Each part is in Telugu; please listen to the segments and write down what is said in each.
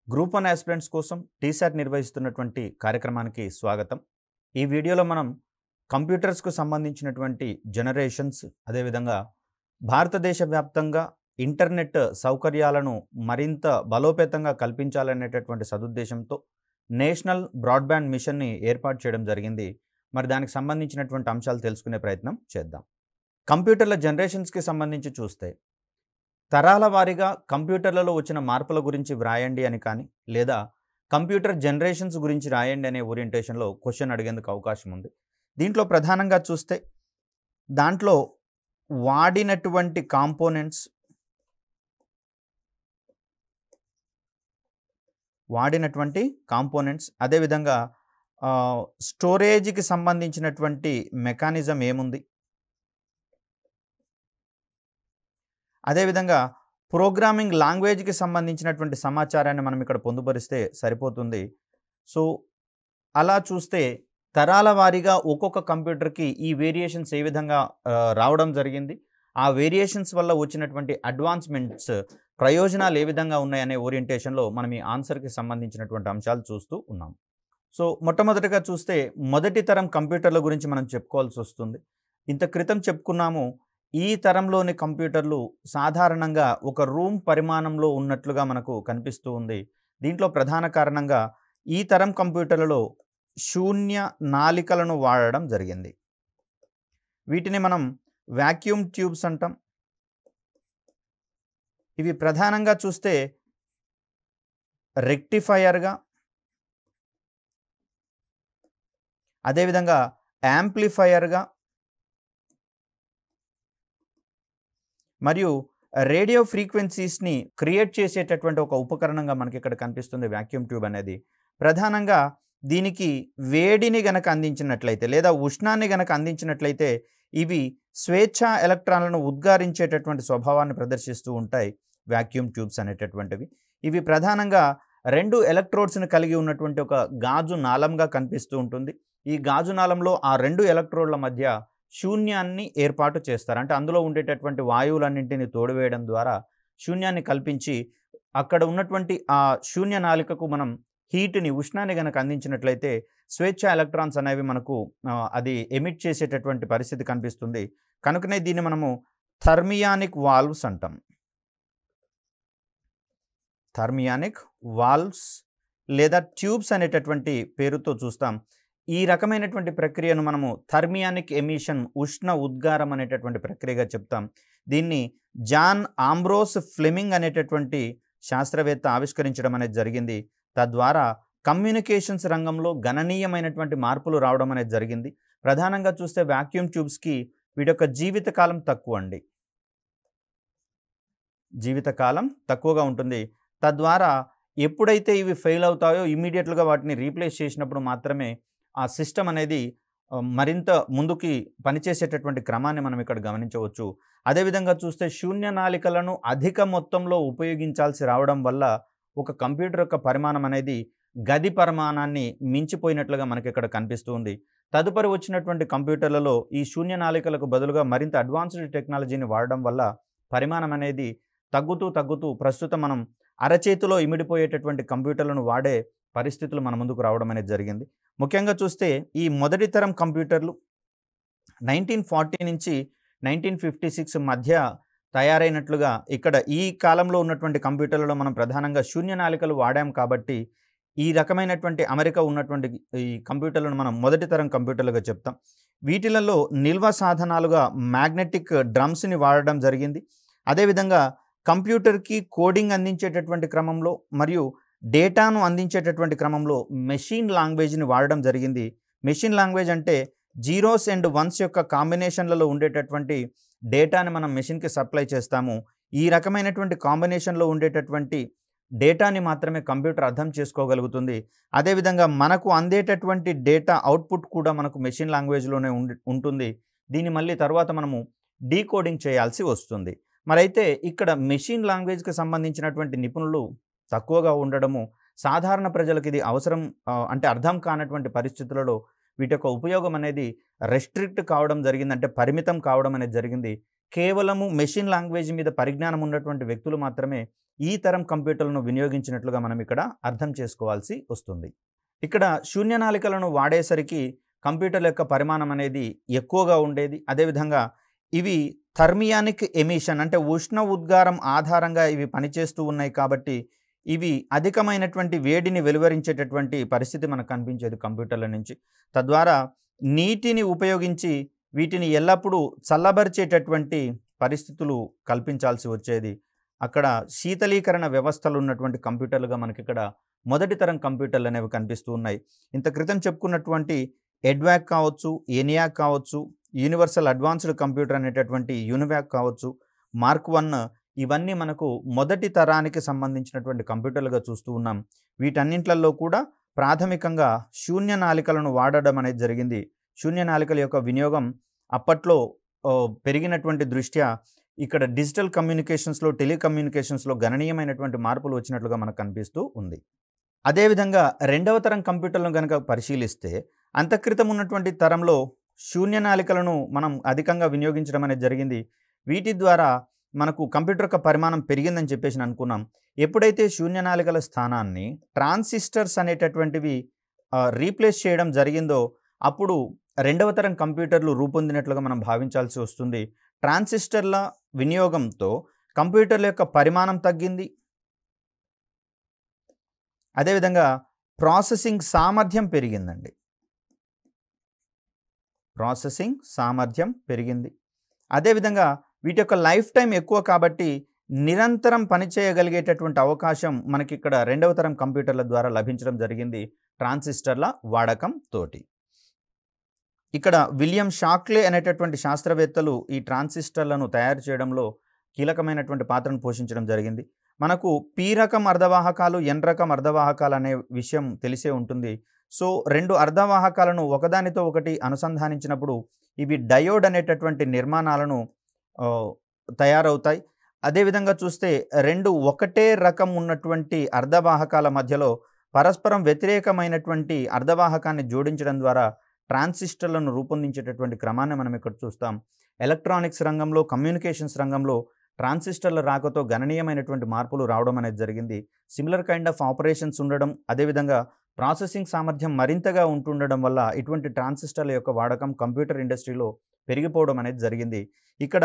గ్రూప్ 1 ఆస్పిరెంట్స్ కోసం టీసాట్ నిర్వహిస్తున్నటువంటి కార్యక్రమానికి స్వాగతం. ఈ వీడియోలో మనం కంప్యూటర్స్‌కు సంబంధించినటువంటి జనరేషన్స్, అదేవిధంగా భారతదేశ వ్యాప్తంగా ఇంటర్నెట్ సౌకర్యాలను మరింత బలోపేతంగా కల్పించాలనేటటువంటి సదుద్దేశంతో నేషనల్ బ్రాడ్‌బ్యాండ్ మిషన్‌ని ఏర్పాటు చేయడం జరిగింది. మరి దానికి సంబంధించినటువంటి అంశాలు తెలుసుకునే ప్రయత్నం చేద్దాం. కంప్యూటర్ల జనరేషన్స్‌కి సంబంధించి చూస్తే తరాల వారీగా కంప్యూటర్లలో వచ్చిన మార్పుల గురించి వ్రాయండి అని కానీ, లేదా కంప్యూటర్ జనరేషన్స్ గురించి రాయండి అనే ఓరియంటేషన్‌లో క్వెషన్ అడిగేందుకు అవకాశం ఉంది. దీంట్లో ప్రధానంగా చూస్తే దాంట్లో వాడినటువంటి కాంపోనెంట్స్ అదేవిధంగా స్టోరేజ్‌కి సంబంధించినటువంటి మెకానిజం ఏముంది, అదేవిధంగా ప్రోగ్రామింగ్ లాంగ్వేజ్‌కి సంబంధించినటువంటి సమాచారాన్ని మనం ఇక్కడ పొందుపరిస్తే సరిపోతుంది. సో అలా చూస్తే తరాల వారీగా ఒక్కొక్క కంప్యూటర్‌కి ఈ వేరియేషన్స్ ఏ విధంగా రావడం జరిగింది, ఆ వేరియేషన్స్ వల్ల వచ్చినటువంటి అడ్వాన్స్‌మెంట్స్ ప్రయోజనాలు ఏ విధంగా ఉన్నాయనే ఓరియంటేషన్‌లో మనం ఈ ఆన్సర్‌కి సంబంధించినటువంటి అంశాలు చూస్తూ ఉన్నాం. సో మొట్టమొదటిగా చూస్తే మొదటి తరం కంప్యూటర్ల గురించి మనం చెప్పుకోవాల్సి వస్తుంది. ఇంత క్రితం చెప్పుకున్నాము, ఈ తరంలోని కంప్యూటర్లు సాధారణంగా ఒక రూమ్ పరిమాణంలో ఉన్నట్లుగా మనకు కనిపిస్తూ ఉంది. దీంట్లో ప్రధాన కారణంగా ఈ తరం కంప్యూటర్లలో శూన్య నాళికలను వాడడం జరిగింది. వీటిని మనం వాక్యూమ్ ట్యూబ్స్ అంటాం. ఇవి ప్రధానంగా చూస్తే రెక్టిఫైయర్గా, అదేవిధంగా యాంప్లిఫైయర్గా మరియు రేడియో ఫ్రీక్వెన్సీస్‌ని క్రియేట్ చేసేటటువంటి ఒక ఉపకరణంగా మనకి ఇక్కడ కనిపిస్తుంది వాక్యూమ్ ట్యూబ్ అనేది. ప్రధానంగా దీనికి వేడిని గనక అందించినట్లయితే లేదా ఉష్ణాన్ని గనక అందించినట్లయితే ఇవి స్వేచ్ఛా ఎలక్ట్రాన్లను ఉద్గారించేటటువంటి స్వభావాన్ని ప్రదర్శిస్తూ ఉంటాయి వాక్యూమ్ ట్యూబ్స్ అనేటటువంటివి. ఇవి ప్రధానంగా 2 ఎలక్ట్రోడ్స్‌ని కలిగి ఉన్నటువంటి ఒక గాజు నాళంగా కనిపిస్తూ ఉంటుంది. ఈ గాజు నాళంలో ఆ 2 ఎలక్ట్రోడ్ల మధ్య శూన్యాన్ని ఏర్పాటు చేస్తారు. అంటే అందులో ఉండేటటువంటి వాయువులన్నింటినీ తోడివేయడం ద్వారా శూన్యాన్ని కల్పించి అక్కడ ఉన్నటువంటి ఆ శూన్య నాళికకు మనం హీట్‌ని, ఉష్ణాన్ని గనక అందించినట్లయితే స్వేచ్ఛా ఎలక్ట్రాన్స్ అనేవి మనకు అది ఎమిట్ చేసేటటువంటి పరిస్థితి కనిపిస్తుంది. కనుకనే దీన్ని మనము థర్మియానిక్ వాల్వ్స్ అంటాం. థర్మియానిక్ వాల్వ్స్ లేదా ట్యూబ్స్ అనేటటువంటి పేరుతో చూస్తాం. ఈ రకమైనటువంటి ప్రక్రియను మనము థర్మియానిక్ ఎమిషన్, ఉష్ణ ఉద్గారం అనేటటువంటి ప్రక్రియగా చెప్తాం. దీన్ని జాన్ ఆంబ్రోస్ ఫ్లెమింగ్ అనేటటువంటి శాస్త్రవేత్త ఆవిష్కరించడం అనేది జరిగింది. తద్వారా కమ్యూనికేషన్స్ రంగంలో గణనీయమైనటువంటి మార్పులు రావడం అనేది జరిగింది. ప్రధానంగా చూస్తే వాక్యూమ్ ట్యూబ్స్‌కి వీటి యొక్క జీవితకాలం తక్కువ అండి. జీవితకాలం తక్కువగా ఉంటుంది. తద్వారా ఎప్పుడైతే ఇవి ఫెయిల్ అవుతాయో ఇమ్మీడియట్‌గా వాటిని రీప్లేస్ చేసినప్పుడు మాత్రమే ఆ సిస్టమ్ అనేది మరింత ముందుకి పనిచేసేటటువంటి క్రమాన్ని మనం ఇక్కడ గమనించవచ్చు. అదేవిధంగా చూస్తే శూన్య నాళికలను అధిక మొత్తంలో ఉపయోగించాల్సి రావడం వల్ల ఒక కంప్యూటర్ యొక్క పరిమాణం అనేది గది పరిమాణాన్ని మించిపోయినట్లుగా మనకి ఇక్కడ కనిపిస్తూ ఉంది. తదుపరి వచ్చినటువంటి కంప్యూటర్లలో ఈ శూన్య నాళికలకు బదులుగా మరింత అడ్వాన్స్డ్ టెక్నాలజీని వాడడం వల్ల పరిమాణం అనేది తగ్గుతూ ప్రస్తుతం మనం అరచేతిలో ఇమిడిపోయేటటువంటి కంప్యూటర్లను వాడే పరిస్థితులు మన ముందుకు రావడం అనేది జరిగింది. ముఖ్యంగా చూస్తే ఈ మొదటి తరం కంప్యూటర్లు 1940 నుంచి 1956 మధ్య తయారైనట్లుగా ఇక్కడ ఈ కాలంలో ఉన్నటువంటి కంప్యూటర్లలో మనం ప్రధానంగా శూన్య నాళికలు వాడాం కాబట్టి ఈ రకమైనటువంటి అమెరికా ఉన్నటువంటి ఈ కంప్యూటర్లను మనం మొదటి తరం కంప్యూటర్లుగా చెప్తాం. వీటిలలో నిల్వ సాధనాలుగా మ్యాగ్నెటిక్ డ్రమ్స్‌ని వాడడం జరిగింది. అదేవిధంగా కంప్యూటర్‌కి కోడింగ్ అందించేటటువంటి క్రమంలో మరియు డేటాను అందించేటటువంటి క్రమంలో మెషిన్ లాంగ్వేజ్‌ని వాడడం జరిగింది. మెషిన్ లాంగ్వేజ్ అంటే జీరోస్ అండ్ వన్స్ యొక్క కాంబినేషన్లలో ఉండేటటువంటి డేటాని మనం మెషిన్‌కి సప్లై చేస్తాము. ఈ రకమైనటువంటి కాంబినేషన్‌లో ఉండేటటువంటి డేటాని మాత్రమే కంప్యూటర్ అర్థం చేసుకోగలుగుతుంది. అదేవిధంగా మనకు అందేటటువంటి డేటా అవుట్‌పుట్ కూడా మనకు మెషిన్ లాంగ్వేజ్‌లోనే ఉంటుంది. దీన్ని మళ్ళీ తర్వాత మనము డీకోడింగ్ చేయాల్సి వస్తుంది. మరైతే ఇక్కడ మెషిన్ లాంగ్వేజ్‌కి సంబంధించినటువంటి నిపుణులు తక్కువగా ఉండడము, సాధారణ ప్రజలకు ఇది అవసరం అంటే అర్థం కానటువంటి పరిస్థితులలో వీటి యొక్క ఉపయోగం అనేది రెస్ట్రిక్ట్ కావడం జరిగింది, అంటే పరిమితం కావడం అనేది జరిగింది. కేవలము మెషిన్ లాంగ్వేజ్ మీద పరిజ్ఞానం ఉన్నటువంటి వ్యక్తులు మాత్రమే ఈ తరం కంప్యూటర్లను వినియోగించినట్లుగా మనం ఇక్కడ అర్థం చేసుకోవాల్సి వస్తుంది. ఇక్కడ శూన్యనాళికలను వాడేసరికి కంప్యూటర్ల యొక్క పరిమాణం అనేది ఎక్కువగా ఉండేది. అదేవిధంగా ఇవి థర్మియానిక్ ఎమిషన్ అంటే ఉష్ణ ఉద్గారం ఆధారంగా ఇవి పనిచేస్తూ ఉన్నాయి కాబట్టి ఇవి అధికమైనటువంటి వేడిని వెలువరించేటటువంటి పరిస్థితి మనకు కనిపించేది కంప్యూటర్ల నుంచి. తద్వారా నీటిని ఉపయోగించి వీటిని ఎల్లప్పుడూ చల్లబరిచేటటువంటి పరిస్థితులు కల్పించాల్సి వచ్చేది. అక్కడ శీతలీకరణ వ్యవస్థలు ఉన్నటువంటి కంప్యూటర్లుగా మనకి ఇక్కడ మొదటి తరం కంప్యూటర్లు అనేవి కనిపిస్తూ ఉన్నాయి. ఇంత క్రితం చెప్పుకున్నటువంటి ఎడ్వాక్ కావచ్చు, ఎనియాక్ కావచ్చు, యూనివర్సల్ అడ్వాన్స్డ్ కంప్యూటర్ అనేటటువంటి యూనివాక్ కావచ్చు, మార్క్ 1 ఇవన్నీ మనకు మొదటి తరానికి సంబంధించినటువంటి కంప్యూటర్లుగా చూస్తూ ఉన్నాం. వీటన్నింటిలో కూడా ప్రాథమికంగా శూన్యనాళికలను వాడడం అనేది జరిగింది. శూన్యనాళికల యొక్క వినియోగం అప్పట్లో పెరిగినటువంటి దృష్ట్యా ఇక్కడ డిజిటల్ కమ్యూనికేషన్స్లో, టెలికమ్యూనికేషన్స్లో గణనీయమైనటువంటి మార్పులు వచ్చినట్లుగా మనకు కనిపిస్తూ ఉంది. అదేవిధంగా రెండవ తరం కంప్యూటర్లను కనుక పరిశీలిస్తే అంతక్రితం ఉన్నటువంటి తరంలో శూన్యనాళికలను మనం అధికంగా వినియోగించడం అనేది జరిగింది. వీటి ద్వారా మనకు కంప్యూటర్ యొక్క పరిమాణం పెరిగిందని చెప్పేసి అనుకున్నాం. ఎప్పుడైతే శూన్యనాళికల స్థానాన్ని ట్రాన్సిస్టర్స్ అనేటటువంటివి రీప్లేస్ చేయడం జరిగిందో అప్పుడు రెండవ తరం కంప్యూటర్లు రూపొందినట్లుగా మనం భావించాల్సి వస్తుంది. ట్రాన్సిస్టర్ల వినియోగంతో కంప్యూటర్ల యొక్క పరిమాణం తగ్గింది. అదేవిధంగా ప్రాసెసింగ్ సామర్థ్యం పెరిగిందండి. ప్రాసెసింగ్ సామర్థ్యం పెరిగింది. అదేవిధంగా వీటి యొక్క లైఫ్ టైం ఎక్కువ కాబట్టి నిరంతరం పనిచేయగలిగేటటువంటి అవకాశం మనకి ఇక్కడ రెండవ తరం కంప్యూటర్ల ద్వారా లభించడం జరిగింది ట్రాన్సిస్టర్ల వాడకం తోటి. ఇక్కడ విలియం షాక్లే అనేటటువంటి శాస్త్రవేత్తలు ఈ ట్రాన్సిస్టర్లను తయారు చేయడంలో కీలకమైనటువంటి పాత్రను పోషించడం జరిగింది. మనకు పి రకం అర్ధవాహకాలు, ఎన్ రకం అర్ధవాహకాలు అనే విషయం తెలిసే ఉంటుంది. సో రెండు అర్ధవాహకాలను ఒకదానితో ఒకటి అనుసంధానించినప్పుడు ఇవి డయోడ్ అనేటటువంటి నిర్మాణాలను తయారవుతాయి. అదేవిధంగా చూస్తే రెండు ఒకటే రకం ఉన్నటువంటి అర్ధవాహకాల మధ్యలో పరస్పరం వ్యతిరేకమైనటువంటి అర్ధవాహకాన్ని జోడించడం ద్వారా ట్రాన్సిస్టర్లను రూపొందించేటటువంటి క్రమాన్ని మనం ఇక్కడ చూస్తాం. ఎలక్ట్రానిక్స్ రంగంలో, కమ్యూనికేషన్స్ రంగంలో ట్రాన్సిస్టర్ల రాకతో గణనీయమైనటువంటి మార్పులు రావడం అనేది జరిగింది. సిమిలర్ కైండ్ ఆఫ్ ఆపరేషన్స్ ఉండడం, అదేవిధంగా ప్రాసెసింగ్ సామర్థ్యం మరింతగా ఉంటుండడం వల్ల ఇటువంటి ట్రాన్సిస్టర్ల యొక్క వాడకం కంప్యూటర్ ఇండస్ట్రీలో పెరిగిపోవడం అనేది జరిగింది. ఇక్కడ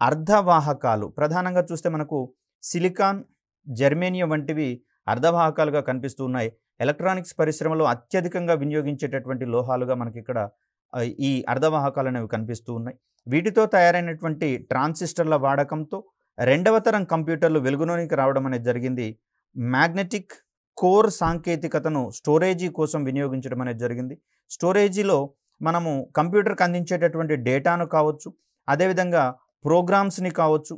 అర్ధవాహకాలు ప్రధానంగా చూస్తే మనకు సిలికాన్, జర్మేనియం వంటివి అర్ధవాహకాలుగా కనిపిస్తూ ఉన్నాయి. ఎలక్ట్రానిక్స్ పరిశ్రమలో అత్యధికంగా వినియోగించేటటువంటి లోహాలుగా మనకి ఇక్కడ ఈ అర్ధవాహకాలు అనేవి కనిపిస్తూ ఉన్నాయి. వీటితో తయారైనటువంటి ట్రాన్సిస్టర్ల వాడకంతో రెండవ తరం కంప్యూటర్లు వెలుగులోనికి రావడం అనేది జరిగింది. మ్యాగ్నెటిక్ కోర్ సాంకేతికతను స్టోరేజీ కోసం వినియోగించడం అనేది జరిగింది. స్టోరేజీలో మనము కంప్యూటర్కి అందించేటటువంటి డేటాను కావచ్చు, అదేవిధంగా ప్రోగ్రామ్స్ని కావచ్చు,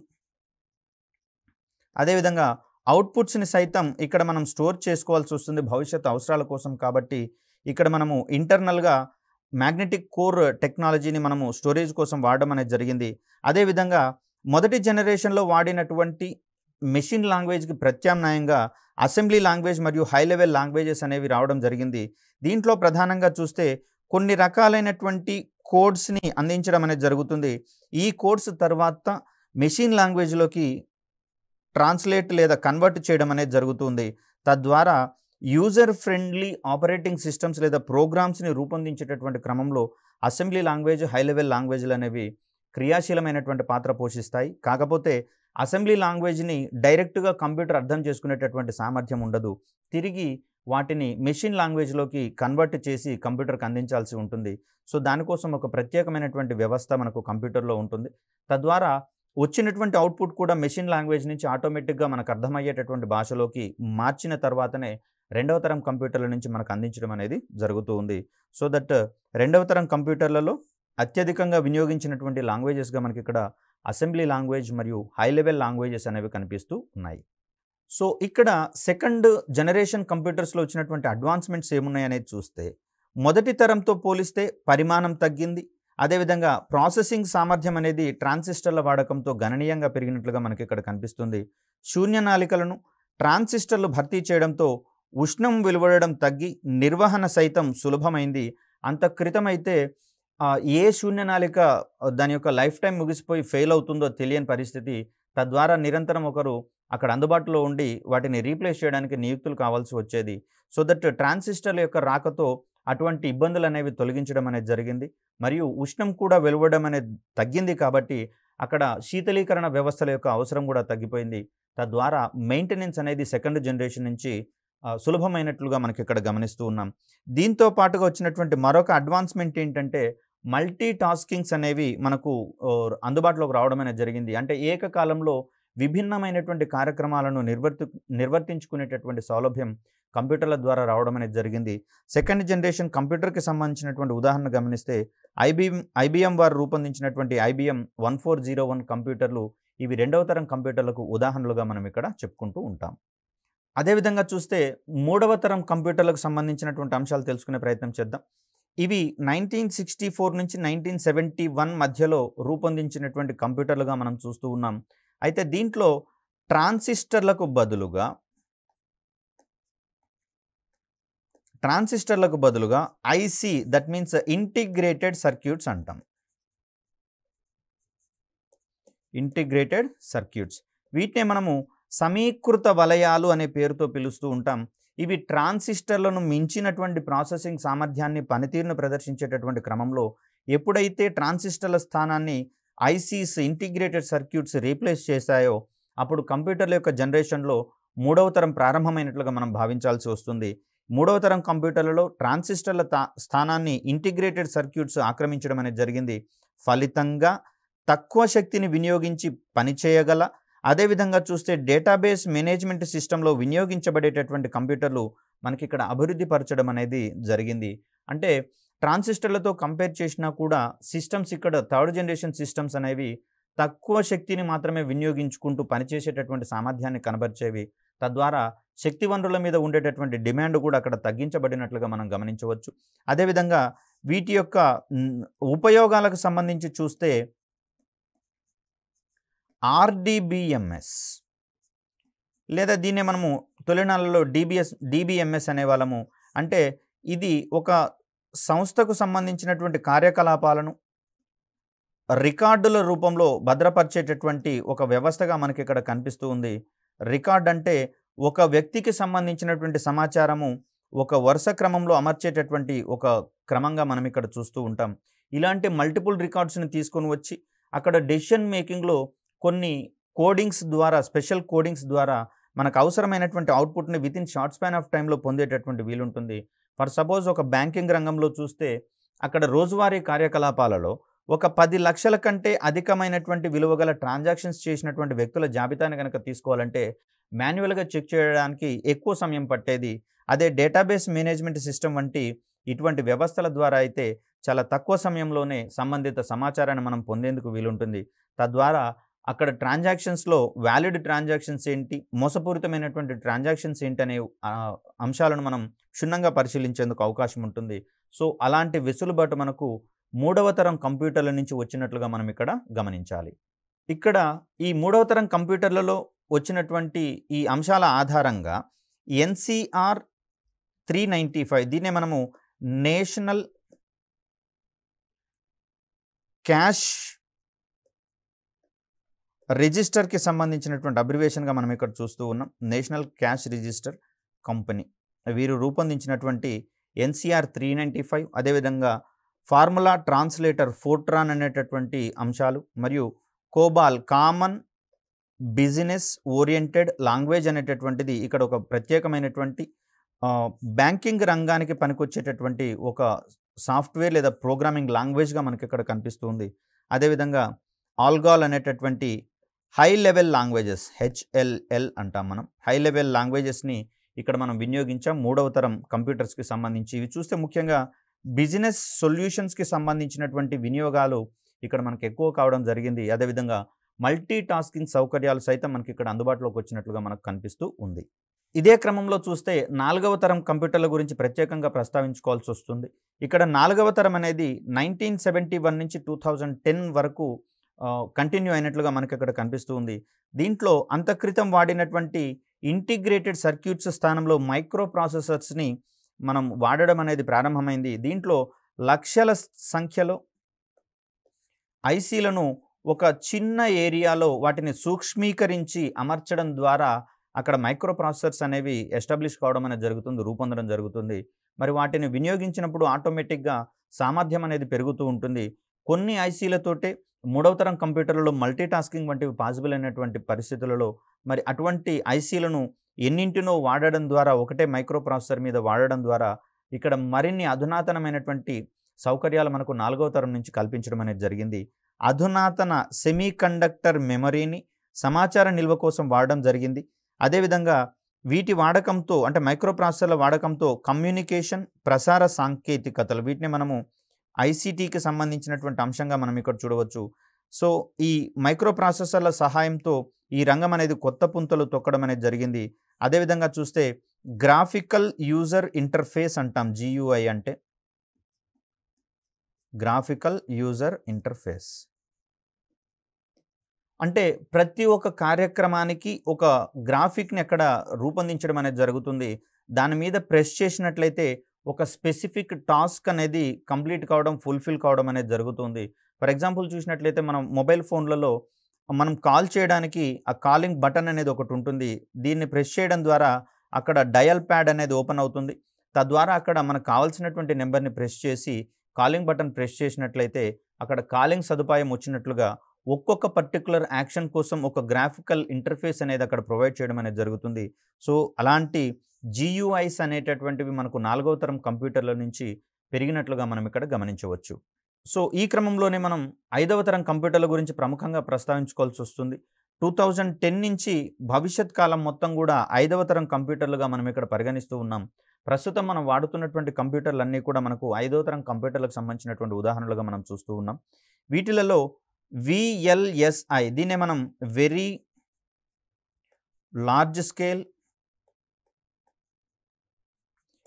అదేవిధంగా అవుట్పుట్స్ని సైతం ఇక్కడ మనం స్టోర్ చేసుకోవాల్సి వస్తుంది భవిష్యత్ అవసరాల కోసం. కాబట్టి ఇక్కడ మనము ఇంటర్నల్గా మ్యాగ్నెటిక్ కోర్ టెక్నాలజీని మనము స్టోరేజ్ కోసం వాడడం అనేది జరిగింది. అదేవిధంగా మొదటి జనరేషన్లో వాడినటువంటి మెషిన్ లాంగ్వేజ్కి ప్రత్యామ్నాయంగా అసెంబ్లీ లాంగ్వేజ్ మరియు హై లెవెల్ లాంగ్వేజెస్ అనేవి రావడం జరిగింది. దీంట్లో ప్రధానంగా చూస్తే కొన్ని రకాలైనటువంటి కోడ్స్ని అందించడం అనేది జరుగుతుంది. ఈ కోడ్స్ తర్వాత మెషిన్ లాంగ్వేజ్లోకి ట్రాన్స్లేట్ లేదా కన్వర్ట్ చేయడం అనేది జరుగుతుంది. తద్వారా యూజర్ ఫ్రెండ్లీ ఆపరేటింగ్ సిస్టమ్స్ లేదా ప్రోగ్రామ్స్ని రూపొందించేటటువంటి క్రమంలో అసెంబ్లీ లాంగ్వేజ్, హై లెవెల్ లాంగ్వేజ్లు అనేవి క్రియాశీలమైనటువంటి పాత్ర పోషిస్తాయి. కాకపోతే అసెంబ్లీ లాంగ్వేజ్ని డైరెక్ట్గా కంప్యూటర్ అర్థం చేసుకునేటటువంటి సామర్థ్యం ఉండదు. తిరిగి వాటిని మెషిన్ లాంగ్వేజ్లోకి కన్వర్ట్ చేసి కంప్యూటర్కి అందించాల్సి ఉంటుంది. సో దానికోసం ఒక ప్రత్యేకమైనటువంటి వ్యవస్థ మనకు కంప్యూటర్లో ఉంటుంది. తద్వారా వచ్చినటువంటి అవుట్పుట్ కూడా మెషిన్ లాంగ్వేజ్ నుంచి ఆటోమేటిక్గా మనకు అర్థమయ్యేటటువంటి భాషలోకి మార్చిన తర్వాతనే రెండవ తరం కంప్యూటర్ల నుంచి మనకు అందించడం అనేది జరుగుతూ ఉంది. సో దట్ రెండవ తరం కంప్యూటర్లలో అత్యధికంగా వినియోగించినటువంటి లాంగ్వేజెస్గా మనకి ఇక్కడ అసెంబ్లీ లాంగ్వేజ్ మరియు హై లెవెల్ లాంగ్వేజెస్ అనేవి కనిపిస్తూ ఉన్నాయి. సో ఇక్కడ సెకండ్ జనరేషన్ కంప్యూటర్స్లో వచ్చినటువంటి అడ్వాన్స్మెంట్స్ ఏమున్నాయి అనేది చూస్తే మొదటి తరంతో పోలిస్తే పరిమాణం తగ్గింది. అదేవిధంగా ప్రాసెసింగ్ సామర్థ్యం అనేది ట్రాన్సిస్టర్ల వాడకంతో గణనీయంగా పెరిగినట్లుగా మనకి ఇక్కడ కనిపిస్తుంది. శూన్యనాళికలను ట్రాన్సిస్టర్లు భర్తీ చేయడంతో ఉష్ణం వెలువడడం తగ్గి నిర్వహణ సైతం సులభమైంది. అంత క్రితం అయితే ఏ శూన్యనాళిక దాని యొక్క లైఫ్ టైమ్ ముగిసిపోయి ఫెయిల్ అవుతుందో తెలియని పరిస్థితి. తద్వారా నిరంతరం ఒకరు అక్కడ అందుబాటులో ఉండి వాటిని రీప్లేస్ చేయడానికి నియుక్తులు కావాల్సి వచ్చేది. సో దట్ ట్రాన్సిస్టర్ల యొక్క రాకతో అటువంటి ఇబ్బందులనేవి తొలగించడం అనేది జరిగింది. మరియు ఉష్ణం కూడా వెలువడడం అనేది తగ్గింది కాబట్టి అక్కడ శీతలీకరణ వ్యవస్థల యొక్క అవసరం కూడా తగ్గిపోయింది. తద్వారా మెయింటెనెన్స్ అనేది సెకండ్ జనరేషన్ నుంచి సులభమైనట్లుగా మనకి ఇక్కడ గమనిస్తూ ఉన్నాం. దీంతో పాటుగా వచ్చినటువంటి మరొక అడ్వాన్స్‌మెంట్ ఏంటంటే మల్టీ టాస్కింగ్స్ అనేవి మనకు అందుబాటులోకి రావడం అనేది జరిగింది. అంటే ఏకకాలంలో విభిన్నమైనటువంటి కార్యక్రమాలను నిర్వర్తించుకునేటటువంటి సౌలభ్యం కంప్యూటర్ల ద్వారా రావడం అనేది జరిగింది. సెకండ్ జనరేషన్ కంప్యూటర్‌కి సంబంధించినటువంటి ఉదాహరణ గమనిస్తే ఐబీఎం వారు రూపొందించినటువంటి ఐబీఎం 1401 కంప్యూటర్లు ఇవి రెండవ తరం కంప్యూటర్లకు ఉదాహరణలుగా మనం ఇక్కడ చెప్పుకుంటూ ఉంటాం. అదేవిధంగా చూస్తే మూడవ తరం కంప్యూటర్లకు సంబంధించినటువంటి అంశాలు తెలుసుకునే ప్రయత్నం చేద్దాం. ఇవి 1964 నుంచి 1971 మధ్యలో రూపొందించినటువంటి కంప్యూటర్లుగా మనం చూస్తూ ఉన్నాం. అయితే దీంట్లో ట్రాన్సిస్టర్లకు బదులుగా IC that means integrated circuits అంటాం. ఇంటిగ్రేటెడ్ సర్క్యూట్స్ వీటినే మనము సమీకృత వలయాలు అనే పేరుతో పిలుస్తూ ఉంటాం. ఇవి ట్రాన్సిస్టర్లను మించినటువంటి ప్రాసెసింగ్ సామర్థ్యాన్ని, పనితీరును ప్రదర్శించేటటువంటి క్రమంలో ఎప్పుడైతే ట్రాన్సిస్టర్ల స్థానాన్ని ఐసీస్ ఇంటిగ్రేటెడ్ సర్క్యూట్స్ రీప్లేస్ చేశాయో అప్పుడు కంప్యూటర్ల యొక్క జనరేషన్లో మూడవ తరం ప్రారంభమైనట్లుగా మనం భావించాల్సి వస్తుంది. మూడవ తరం కంప్యూటర్లలో ట్రాన్సిస్టర్ల స్థానాన్ని ఇంటిగ్రేటెడ్ సర్క్యూట్స్ ఆక్రమించడం అనేది జరిగింది. ఫలితంగా తక్కువ శక్తిని వినియోగించి పనిచేయగల, అదేవిధంగా చూస్తే డేటాబేస్ మేనేజ్మెంట్ సిస్టంలో వినియోగించబడేటటువంటి కంప్యూటర్లు మనకి ఇక్కడ అభివృద్ధి పరచడం అనేది జరిగింది. అంటే ట్రాన్సిస్టర్లతో కంపేర్ చేసినా కూడా సిస్టమ్స్ ఇక్కడ థర్డ్ జనరేషన్ సిస్టమ్స్ అనేవి తక్కువ శక్తిని మాత్రమే వినియోగించుకుంటూ పనిచేసేటటువంటి సామర్థ్యాన్ని కనబరిచేవి. తద్వారా శక్తి వనరుల మీద ఉండేటటువంటి డిమాండ్ కూడా అక్కడ తగ్గించబడినట్లుగా మనం గమనించవచ్చు. అదేవిధంగా వీటి యొక్క ఉపయోగాలకు సంబంధించి చూస్తే ఆర్డీబీఎంఎస్ లేదా దీన్నే మనము తొలినాళ్ళలో డీబీఎంఎస్ అనేవాళ్ళము. అంటే ఇది ఒక సంస్థకు సంబంధించినటువంటి కార్యకలాపాలను రికార్డుల రూపంలో భద్రపరిచేటటువంటి ఒక వ్యవస్థగా మనకి ఇక్కడ కనిపిస్తూ ఉంది. రికార్డ్ అంటే ఒక వ్యక్తికి సంబంధించినటువంటి సమాచారము ఒక వరుస క్రమంలో అమర్చేటటువంటి ఒక క్రమంగా మనం ఇక్కడ చూస్తూ ఉంటాం. ఇలాంటి మల్టిపుల్ రికార్డ్స్ని తీసుకొని వచ్చి అక్కడ డెసిషన్ మేకింగ్లో కొన్ని కోడింగ్స్ ద్వారా, స్పెషల్ కోడింగ్స్ ద్వారా మనకు అవసరమైనటువంటి అవుట్పుట్ని వితిన్ షార్ట్ స్పాన్ ఆఫ్ టైంలో పొందేటటువంటి వీలుంటుంది. ఫర్ సపోజ్ ఒక బ్యాంకింగ్ రంగంలో చూస్తే అక్కడ రోజువారీ కార్యకలాపాలలో ఒక 10 లక్షల కంటే అధికమైనటువంటి విలువ గల ట్రాన్సాక్షన్స్ చేసినటువంటి వ్యక్తుల జాబితాని కనుక తీసుకోవాలంటే మాన్యువల్గా చెక్ చేయడానికి ఎక్కువ సమయం పట్టేది. అదే డేటాబేస్ మేనేజ్మెంట్ సిస్టమ్ వంటి ఇటువంటి వ్యవస్థల ద్వారా అయితే చాలా తక్కువ సమయంలోనే సంబంధిత సమాచారాన్ని మనం పొందేందుకు వీలుంటుంది. తద్వారా అక్కడ ట్రాన్సాక్షన్స్లో వ్యాలిడ్ ట్రాన్సాక్షన్స్ ఏంటి, మోసపూరితమైనటువంటి ట్రాన్సాక్షన్స్ ఏంటి అనే అంశాలను మనం క్షుణ్ణంగా పరిశీలించేందుకు అవకాశం ఉంటుంది. సో అలాంటి వెసులుబాటు మనకు మూడవ తరం కంప్యూటర్ల నుంచి వచ్చినట్లుగా మనం ఇక్కడ గమనించాలి. ఇక్కడ ఈ మూడవ తరం కంప్యూటర్లలో వచ్చినటువంటి ఈ అంశాల ఆధారంగా ఎన్సిఆర్ 395 దీన్నే మనము నేషనల్ క్యాష్ రిజిస్టర్కి సంబంధించినటువంటి అబ్రివేషన్గా మనం ఇక్కడ చూస్తూ ఉన్నాం. నేషనల్ క్యాష్ రిజిస్టర్ కంపెనీ వీరు రూపొందించినటువంటి ఎన్సిఆర్ 395, అదేవిధంగా ఫార్ములా ట్రాన్స్లేటర్ ఫోర్ట్రాన్ అనేటటువంటి అంశాలు, మరియు కోబాల్ కామన్ బిజినెస్ ఓరియంటెడ్ లాంగ్వేజ్ అనేటటువంటిది ఇక్కడ ఒక ప్రత్యేకమైనటువంటి బ్యాంకింగ్ రంగానికి పనికొచ్చేటటువంటి ఒక సాఫ్ట్వేర్ లేదా ప్రోగ్రామింగ్ లాంగ్వేజ్గా మనకి ఇక్కడ కనిపిస్తుంది. అదేవిధంగా ఆల్గాల్ అనేటటువంటి హై లెవెల్ లాంగ్వేజెస్, హెచ్ఎల్ఎల్ అంటాం మనం. హై లెవెల్ లాంగ్వేజెస్ని ఇక్కడ మనం వినియోగించాం మూడవ తరం కంప్యూటర్స్కి సంబంధించి. ఇవి చూస్తే ముఖ్యంగా బిజినెస్ సొల్యూషన్స్కి సంబంధించినటువంటి వినియోగాలు ఇక్కడ మనకు ఎక్కువ కావడం జరిగింది. అదేవిధంగా మల్టీ టాస్కింగ్ సౌకర్యాలు సైతం మనకి ఇక్కడ అందుబాటులోకి వచ్చినట్లుగా మనకు కనిపిస్తూ ఉంది. ఇదే క్రమంలో చూస్తే నాలుగవ తరం కంప్యూటర్ల గురించి ప్రత్యేకంగా ప్రస్తావించుకోవాల్సి వస్తుంది. ఇక్కడ నాలుగవ తరం అనేది 1971 నుంచి 2010 వరకు కంటిన్యూ అయినట్లుగా మనకి ఇక్కడ కనిపిస్తూ ఉంది. దీంట్లో అంతక్రితం వాడినటువంటి ఇంటిగ్రేటెడ్ సర్క్యూట్స్ స్థానంలో మైక్రో ప్రాసెసర్స్ని మనం వాడడం అనేది ప్రారంభమైంది. దీంట్లో లక్షల సంఖ్యలో ఐసీలను ఒక చిన్న ఏరియాలో వాటిని సూక్ష్మీకరించి అమర్చడం ద్వారా అక్కడ మైక్రో ప్రాసెసర్స్ అనేవి ఎస్టాబ్లిష్ కావడం అనేది జరుగుతుంది, రూపొందడం జరుగుతుంది. మరి వాటిని వినియోగించినప్పుడు ఆటోమేటిక్‌గా సామర్థ్యం అనేది పెరుగుతూ ఉంటుంది. కొన్ని ఐసీలతోటే మూడవ తరం కంప్యూటర్లలో మల్టీ టాస్కింగ్ వంటివి పాసిబుల్ అయినటువంటి పరిస్థితులలో మరి అటువంటి ఐసీలను ఎన్నింటినో వాడడం ద్వారా, ఒకటే మైక్రో ప్రాసెసర్ మీద వాడడం ద్వారా ఇక్కడ మరిన్ని అధునాతనమైనటువంటి సౌకర్యాలు మనకు నాలుగవ తరం నుంచి కల్పించడం అనేది జరిగింది. అధునాతన సెమీకండక్టర్ మెమరీని సమాచార నిల్వ కోసం వాడడం జరిగింది. అదేవిధంగా వీటి వాడకంతో అంటే మైక్రో ప్రాసెసర్ల వాడకంతో కమ్యూనికేషన్, ప్రసార సాంకేతికతలు వీటిని మనము ఐసీటీకి సంబంధించినటువంటి అంశంగా మనం ఇక్కడ చూడవచ్చు. సో ఈ మైక్రో ప్రాసెసర్ల సహాయంతో ఈ రంగం అనేది కొత్త పుంతలు తొక్కడం అనేది జరిగింది. అదేవిధంగా చూస్తే గ్రాఫికల్ యూజర్ ఇంటర్ఫేస్ అంటాం, జీయూఐ అంటే గ్రాఫికల్ యూజర్ ఇంటర్ఫేస్. అంటే ప్రతి ఒక్క కార్యక్రమానికి ఒక గ్రాఫిక్‌ని అక్కడ రూపొందించడం అనేది జరుగుతుంది. దాని మీద ప్రెస్ చేసినట్లయితే ఒక స్పెసిఫిక్ టాస్క్ అనేది కంప్లీట్ కావడం, ఫుల్‌ఫిల్ కావడం అనేది జరుగుతుంది. ఫర్ ఎగ్జాంపుల్ చూసినట్లయితే మనం మొబైల్ ఫోన్‌లలో మనం కాల్ చేయడానికి ఆ కాలింగ్ బటన్ అనేది ఒకటి ఉంటుంది. దీన్ని ప్రెస్ చేయడం ద్వారా అక్కడ డయల్ ప్యాడ్ అనేది ఓపెన్ అవుతుంది. తద్వారా అక్కడ మనకు కావాల్సినటువంటి నెంబర్‌ని ప్రెస్ చేసి కాలింగ్ బటన్ ప్రెస్ చేసినట్లయితే అక్కడ కాలింగ్ సదుపాయం వచ్చినట్లుగా ఒక్కొక్క పర్టిక్యులర్ యాక్షన్ కోసం ఒక గ్రాఫికల్ ఇంటర్ఫేస్ అనేది అక్కడ ప్రొవైడ్ చేయడం అనేది జరుగుతుంది. సో అలాంటి జీయూఐస్ అనేటటువంటివి మనకు నాలుగవ తరం కంప్యూటర్ల నుంచి పెరిగినట్లుగా మనం ఇక్కడ గమనించవచ్చు. సో ఈ క్రమంలోనే మనం ఐదవ తరం కంప్యూటర్ల గురించి ప్రముఖంగా ప్రస్తావించుకోవాల్సి వస్తుంది. 2010 నుంచి భవిష్యత్ కాలం మొత్తం కూడా ఐదవ తరం కంప్యూటర్లుగా మనం ఇక్కడ పరిగణిస్తూ ఉన్నాం. ప్రస్తుతం మనం వాడుతున్నటువంటి కంప్యూటర్లన్నీ కూడా మనకు ఐదవ తరం కంప్యూటర్లకు సంబంధించినటువంటి ఉదాహరణలుగా మనం చూస్తూ ఉన్నాం. వీటిలలో VLSI దీన్నే మనం very large scale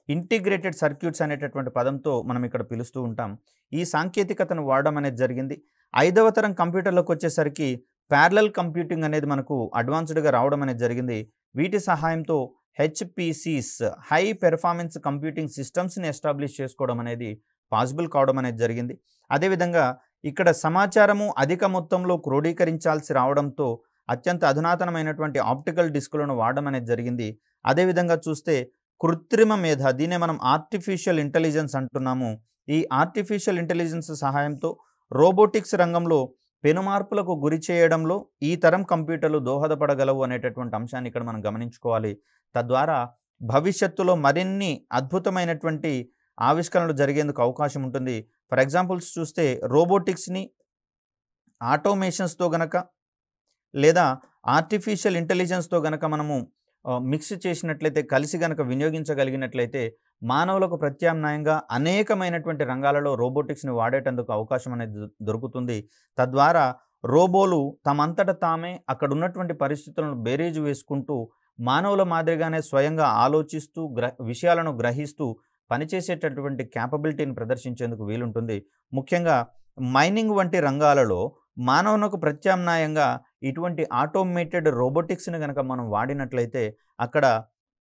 integrated circuits అనేటటువంటి పదంతో మనం ఇక్కడ పిలుస్తూ ఉంటాం. ఈ సాంకేతికతను వాడడం అనేది జరిగింది. ఐదవ తరం కంప్యూటర్లకు వచ్చేసరికి ప్యారలల్ కంప్యూటింగ్ అనేది మనకు అడ్వాన్స్డ్‌గా రావడం అనేది జరిగింది. వీటి సహాయంతో హెచ్‌పిసిస్ హై పెర్ఫార్మెన్స్ కంప్యూటింగ్ సిస్టమ్స్‌ని ఎస్టాబ్లిష్ చేసుకోవడం అనేది పాసిబుల్ కావడం అనేది జరిగింది. అదేవిధంగా ఇక్కడ సమాచారము అధిక మొత్తంలో క్రోడీకరించాల్సి రావడంతో అత్యంత అధునాతనమైనటువంటి ఆప్టికల్ డిస్కులను వాడడం అనేది జరిగింది. అదేవిధంగా చూస్తే కృత్రిమ మేధ దీన్నే మనం ఆర్టిఫిషియల్ ఇంటెలిజెన్స్ అంటున్నాము. ఈ ఆర్టిఫిషియల్ ఇంటెలిజెన్స్ సహాయంతో రోబోటిక్స్ రంగంలో పెనుమార్పులకు గురి చేయడంలో ఈ తరం కంప్యూటర్లు దోహదపడగలవు అనేటటువంటి అంశాన్ని ఇక్కడ మనం గమనించుకోవాలి. తద్వారా భవిష్యత్తులో మరిన్ని అద్భుతమైనటువంటి ఆవిష్కరణలు జరిగేందుకు అవకాశం ఉంటుంది. ఫర్ ఎగ్జాంపుల్స్ చూస్తే రోబోటిక్స్‌ని ఆటోమేషన్స్‌తో గనక లేదా ఆర్టిఫిషియల్ ఇంటెలిజెన్స్‌తో గనక మనము మిక్స్ చేసినట్లయితే, కలిసి గనక వినియోగించగలిగినట్లయితే మానవులకు ప్రత్యామ్నాయంగా అనేకమైనటువంటి రంగాలలో రోబోటిక్స్‌ని వాడేటందుకు అవకాశం అనేది దొరుకుతుంది. తద్వారా రోబోలు తమంతట తామే అక్కడ ఉన్నటువంటి పరిస్థితులను బేరీజు వేసుకుంటూ మానవుల మాదిరిగానే స్వయంగా ఆలోచిస్తూ విషయాలను గ్రహిస్తూ పనిచేసేటటువంటి క్యాపబిలిటీని ప్రదర్శించేందుకు వీలుంటుంది. ముఖ్యంగా మైనింగ్ వంటి రంగాలలో మానవునకు ప్రత్యామ్నాయంగా ఇటువంటి ఆటోమేటెడ్ రోబోటిక్స్‌ని గనక మనం వాడినట్లయితే అక్కడ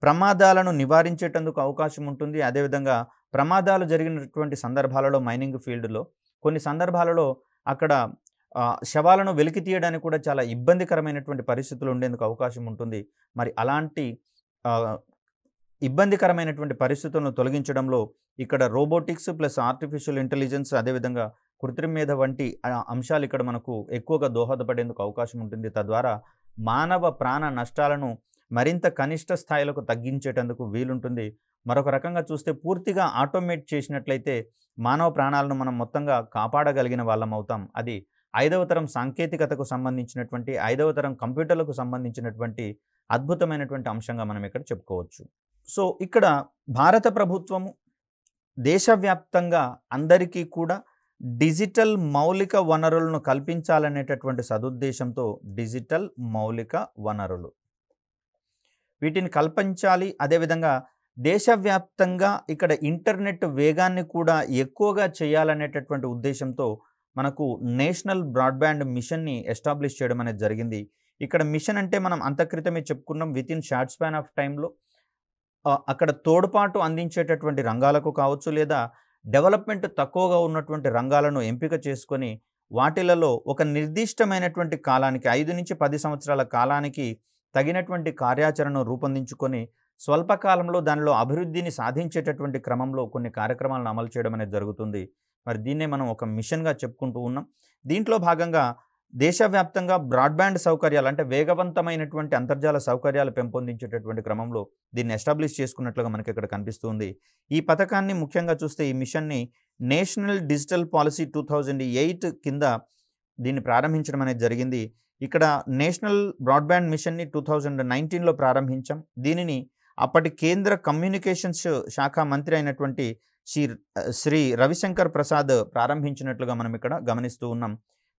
ప్రమాదాలను నివారించేటందుకు అవకాశం ఉంటుంది. అదేవిధంగా ప్రమాదాలు జరిగినటువంటి సందర్భాలలో మైనింగ్ ఫీల్డ్‌లో కొన్ని సందర్భాలలో అక్కడ శవాలను వెలికి తీయడానికి కూడా చాలా ఇబ్బందికరమైనటువంటి పరిస్థితులు ఉండేందుకు అవకాశం ఉంటుంది. మరి అలాంటి ఇబ్బందికరమైనటువంటి పరిస్థితులను తొలగించడంలో ఇక్కడ రోబోటిక్స్ ప్లస్ ఆర్టిఫిషియల్ ఇంటెలిజెన్స్ అదేవిధంగా కృత్రిమ మేధ వంటి అంశాలు ఇక్కడ మనకు ఎక్కువగా దోహదపడేందుకు అవకాశం ఉంటుంది. తద్వారా మానవ ప్రాణ నష్టాలను మరింత కనిష్ట స్థాయిలకు తగ్గించేటందుకు వీలుంటుంది. మరొక రకంగా చూస్తే పూర్తిగా ఆటోమేట్ చేసినట్లయితే మానవ ప్రాణాలను మనం మొత్తంగా కాపాడగలిగిన వాళ్ళం అవుతాం. అది ఐదవ తరం సాంకేతికతకు సంబంధించినటువంటి, ఐదవ తరం కంప్యూటర్లకు సంబంధించినటువంటి అద్భుతమైనటువంటి అంశంగా మనం ఇక్కడ చెప్పుకోవచ్చు. సో ఇక్కడ భారత ప్రభుత్వము దేశవ్యాప్తంగా అందరికీ కూడా డిజిటల్ మౌలిక వనరులను కల్పించాలనేటటువంటి సదుద్దేశంతో డిజిటల్ మౌలిక వనరులు వీటిని కల్పించాలి. అదేవిధంగా దేశవ్యాప్తంగా ఇక్కడ ఇంటర్నెట్ వేగాన్ని కూడా ఎక్కువగా చేయాలనేటటువంటి ఉద్దేశంతో మనకు నేషనల్ బ్రాడ్బ్యాండ్ మిషన్ని ఎస్టాబ్లిష్ చేయడం అనేది జరిగింది. ఇక్కడ మిషన్ అంటే మనం అంతక్రితమే చెప్పుకున్నాం, వితిన్ షార్ట్ స్పాన్ ఆఫ్ టైంలో అక్కడ తోడ్పాటు అందించేటటువంటి రంగాలకు కావచ్చు లేదా డెవలప్‌మెంట్ తక్కువగా ఉన్నటువంటి రంగాలను ఎంపిక చేసుకొని, వాటిలలో ఒక నిర్దిష్టమైనటువంటి కాలానికి 5-10 సంవత్సరాల కాలానికి తగినటువంటి కార్యాచరణను రూపొందించుకొని, స్వల్ప కాలంలో దానిలో అభివృద్ధిని సాధించేటటువంటి క్రమంలో కొన్ని కార్యక్రమాలను అమలు చేయడం అనేది జరుగుతుంది. మరి దీన్నే మనం ఒక మిషన్‌గా చెప్పుకుంటూ ఉన్నాం. దీంట్లో భాగంగా దేశవ్యాప్తంగా బ్రాడ్‌బ్యాండ్ సౌకర్యాలు అంటే వేగవంతమైనటువంటి అంతర్జాల సౌకర్యాలు పెంపొందించేటటువంటి క్రమంలో దీన్ని ఎస్టాబ్లిష్ చేసుకున్నట్లుగా మనకి ఇక్కడ కనిపిస్తుంది. ఈ పథకాన్ని ముఖ్యంగా చూస్తే ఈ మిషన్‌ని నేషనల్ డిజిటల్ పాలిసీ 2008 కింద దీన్ని ప్రారంభించడం అనేది జరిగింది. ఇక్కడ నేషనల్ బ్రాడ్‌బ్యాండ్ మిషన్‌ని 2019లో ప్రారంభించాం. దీనిని అప్పటి కేంద్ర కమ్యూనికేషన్స్ శాఖ మంత్రి అయినటువంటి శ్రీ రవిశంకర్ ప్రసాద్ ప్రారంభించినట్లుగా మనం ఇక్కడ గమనిస్తూ ఉన్నాం.